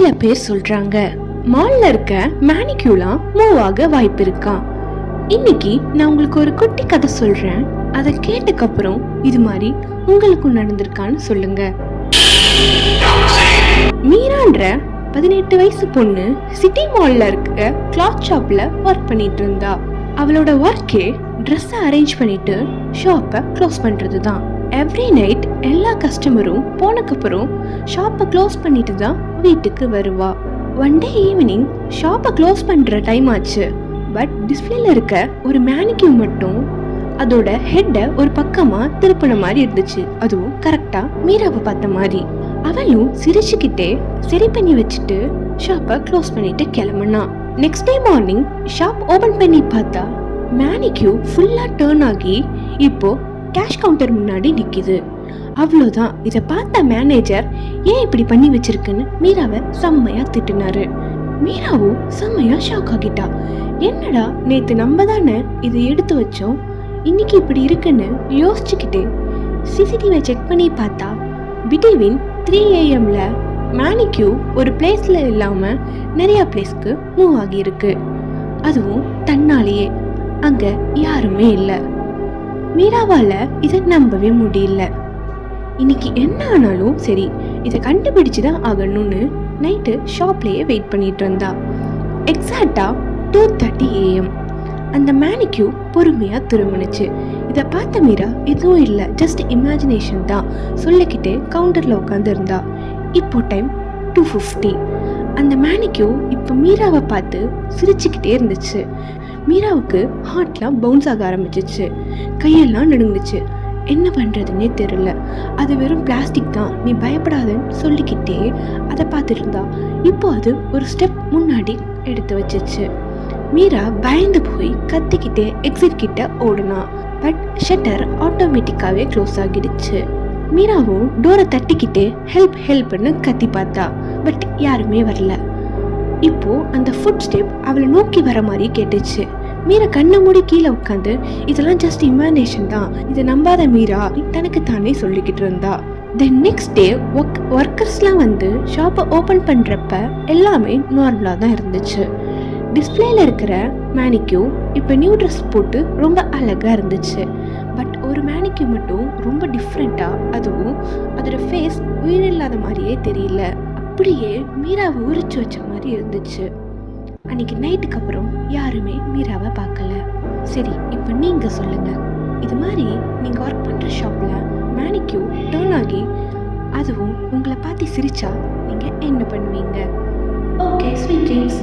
சில பேர் சொல்றாங்க மால்ல இருக்க மேனிக்யூலாம் மூவ் ஆக வாய்ப்பு இருக்கான். இன்னைக்கு நான் உங்களுக்கு ஒரு குட்டி கதை சொல்றேன். அதை கேட்டக்கப்புறம் இது மாதிரி உங்களுக்கும் நடந்திருக்கான்னு சொல்லுங்க. மீரான்ற 18 வயசு பொண்ணு சிட்டி மால்ல இருக்க கிளாத் ஷாப்ல ஒர்க் பண்ணிட்டு இருந்தா. அவளோட ஒர்க்கே ட்ரெஸ் அரேஞ்ச் பண்ணிட்டு ஷாப்பை க்ளோஸ் பண்றது தான். எவ்ரி நைட் எல்லா கஸ்டமரும் போனக்கப்புறம் ஷாப்பை க்ளோஸ் பண்ணிட்டு தான் வீட்டுக்கு வருவா. ஒன் டே ஈவினிங் ஷாப்பை க்ளோஸ் பண்ற டைம் ஆச்சு. பட் டிஸ்பிளேல இருக்க ஒரு மேனிக்யூ மட்டும் அதோட ஹெட்டை ஒரு பக்கமா திருப்பின மாதிரி இருந்துச்சு. அதுவும் கரெக்டா மீராவை பார்த்த மாதிரி. அவளும் சிரிச்சுக்கிட்டே சரி பண்ணி வச்சுட்டு ஷாப்பை க்ளோஸ் பண்ணிட்டு கிளம்புனா. Next day morning shop open பண்ணி பார்த்தா மேனிக்யூ ஃபுல்லா டர்ன் ஆகி இப்போ கேஷ் கவுண்டர் முன்னாடி நிக்குது. அவ்வளோதான். இதை பார்த்த மேனேஜர் ஏன் இப்படி பண்ணி வச்சிருக்குன்னு மீராவை செம்மையா திட்டினாரு. மீராவும் செம்மையா ஷாக் ஆகிட்டா. என்னடா நேத்து நம்ம தானே இதை எடுத்து வச்சோம், இன்னைக்கு இப்படி இருக்குன்னு யோசிச்சுக்கிட்டே சிசிடிவி செக் பண்ணி பார்த்தா பிட்வீன் 3 AM மேனிக்யூ ஒரு பிளேஸ்ல இல்லாம நிறைய பிளேஸ்க்கு மூவ் ஆகி இருக்கு. அதுவும் தன்னாலேயே. அங்க யாருமே இல்லை. மீராவால இதை நம்பவே முடியல. இன்னைக்கு என்ன ஆனாலும் சரி இதை கண்டுபிடிச்சுதான் ஆகணும்னு நைட்டு ஷாப்லயே வெயிட் பண்ணிட்டு இருந்தா. எக்ஸாக்டா 2:30 AM அந்த மேனிக்யூ பொறுமையா திரும்பினுச்சு. இதை பார்த்த மீரா எதுவும் இல்லை, ஜஸ்ட் இமேஜினேஷன் தான் சொல்லிக்கிட்டே கவுண்டர்ல உட்காந்து இருந்தா. இப்போ டைம் 2:50. அந்த மேனிக்யூ இப்போ மீராவை பார்த்து சிரிச்சுக்கிட்டே இருந்துச்சு. மீராவுக்கு ஹார்ட்லாம் பவுன்ஸ் ஆக ஆரம்பிச்சிச்சு. கையெல்லாம் நடுங்குச்சு. என்ன பண்றதுன்னே தெரியல. அது வெறும் பிளாஸ்டிக் தான், நீ பயப்படாதன்னு சொல்லிக்கிட்டே அதை பார்த்துட்டு இருந்தா. இப்போ அது ஒரு ஸ்டெப் முன்னாடி எடுத்து வச்சிச்சு. மீரா பயந்து போய் கத்திக்கிட்டே எக்ஸிட் கிட்ட ஓடுனா. பட் ஷட்டர் ஆட்டோமேட்டிக்காவே க்ளோஸ் ஆகிடுச்சு. மீராவும் டோரை தட்டிக்கிட்டே ஹெல்ப் ஹெல்ப்னு கத்தி பார்த்தா. பட் யாருமே வரல. இப்போ அந்த ஃபுட் ஸ்டெப் அவளை நோக்கி வர மாதிரி கேட்டுச்சு. மீரா கண்ணை மூடி கீழே உட்காந்து இதெல்லாம் ஜஸ்ட் இமேஜினேஷன் தான், இதை நம்பாத மீரா தனக்கு தானே சொல்லிக்கிட்டு இருந்தா. தென் நெக்ஸ்ட் டே ஒர்க்கர்ஸ்லாம் வந்து ஷாப்பை ஓப்பன் பண்றப்ப எல்லாமே நார்மலா தான் இருந்துச்சு. டிஸ்பிளேல இருக்கிற மேனிக்யூ இப்போ நியூ ட்ரெஸ் போட்டு ரொம்ப அழகா இருந்துச்சு. பட் ஒரு மேனிக்யூ மட்டும் ரொம்ப டிஃப்ரெண்டா, அதுவும் அதோட ஃபேஸ் உயிரில்லாத மாதிரியே தெரியல. அப்படியே மீராவை உரிச்சு வச்ச மாதிரி இருந்துச்சு. அன்னைக்கு நைட்டுக்கு அப்புறம் யாருமே மீராவை பார்க்கல. சரி, இப்போ நீங்க சொல்லுங்க, இது மாதிரி நீங்க ஒர்க் பண்ற ஷாப்ல மேனிக்யூ டர்ன் ஆகி அதுவும் உங்களை பார்த்து சிரிச்சா நீங்க என்ன பண்ணுவீங்க? Okay, sweet dreams.